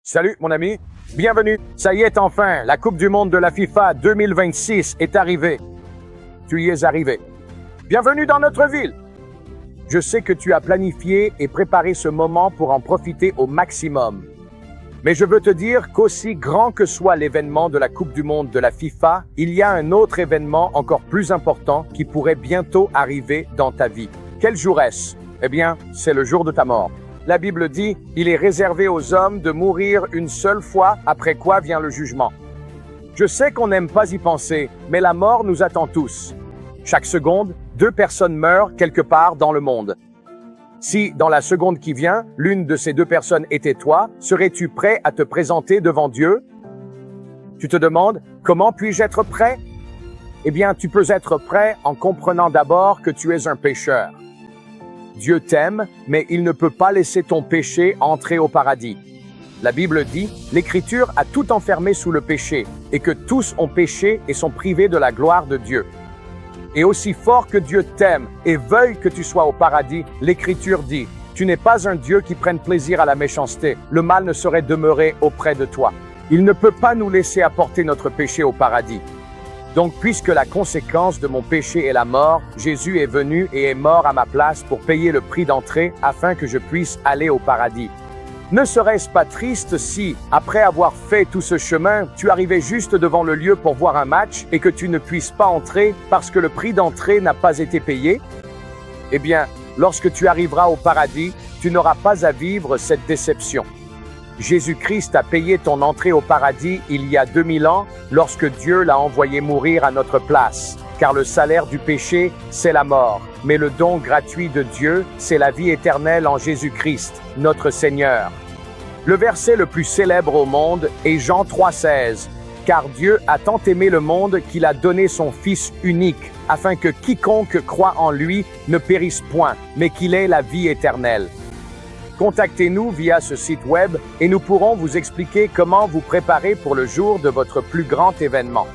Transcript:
Salut mon ami, bienvenue. Ça y est enfin, la Coupe du Monde de la FIFA 2026 est arrivée. Tu y es arrivé. Bienvenue dans notre ville. Je sais que tu as planifié et préparé ce moment pour en profiter au maximum. Mais je veux te dire qu'aussi grand que soit l'événement de la Coupe du Monde de la FIFA, il y a un autre événement encore plus important qui pourrait bientôt arriver dans ta vie. Quel jour est-ce? Eh bien, c'est le jour de ta mort. La Bible dit, il est réservé aux hommes de mourir une seule fois, après quoi vient le jugement. Je sais qu'on n'aime pas y penser, mais la mort nous attend tous. Chaque seconde, 2 personnes meurent quelque part dans le monde. Si, dans la seconde qui vient, l'une de ces 2 personnes était toi, serais-tu prêt à te présenter devant Dieu? Tu te demandes, comment puis-je être prêt? Eh bien, tu peux être prêt en comprenant d'abord que tu es un pécheur. Dieu t'aime, mais il ne peut pas laisser ton péché entrer au paradis. La Bible dit, l'Écriture a tout enfermé sous le péché, et que tous ont péché et sont privés de la gloire de Dieu. Et aussi fort que Dieu t'aime et veuille que tu sois au paradis, l'Écriture dit, tu n'es pas un Dieu qui prenne plaisir à la méchanceté, le mal ne saurait demeurer auprès de toi. Il ne peut pas nous laisser apporter notre péché au paradis. Donc, puisque la conséquence de mon péché est la mort, Jésus est venu et est mort à ma place pour payer le prix d'entrée afin que je puisse aller au paradis. Ne serait-ce pas triste si, après avoir fait tout ce chemin, tu arrivais juste devant le lieu pour voir un match et que tu ne puisses pas entrer parce que le prix d'entrée n'a pas été payé? Eh bien, lorsque tu arriveras au paradis, tu n'auras pas à vivre cette déception. Jésus-Christ a payé ton entrée au paradis il y a 2000 ans lorsque Dieu l'a envoyé mourir à notre place. Car le salaire du péché, c'est la mort. Mais le don gratuit de Dieu, c'est la vie éternelle en Jésus-Christ, notre Seigneur. Le verset le plus célèbre au monde est Jean 3,16. Car Dieu a tant aimé le monde qu'il a donné son Fils unique, afin que quiconque croit en lui ne périsse point, mais qu'il ait la vie éternelle. Contactez-nous via ce site web et nous pourrons vous expliquer comment vous préparer pour le jour de votre plus grand événement.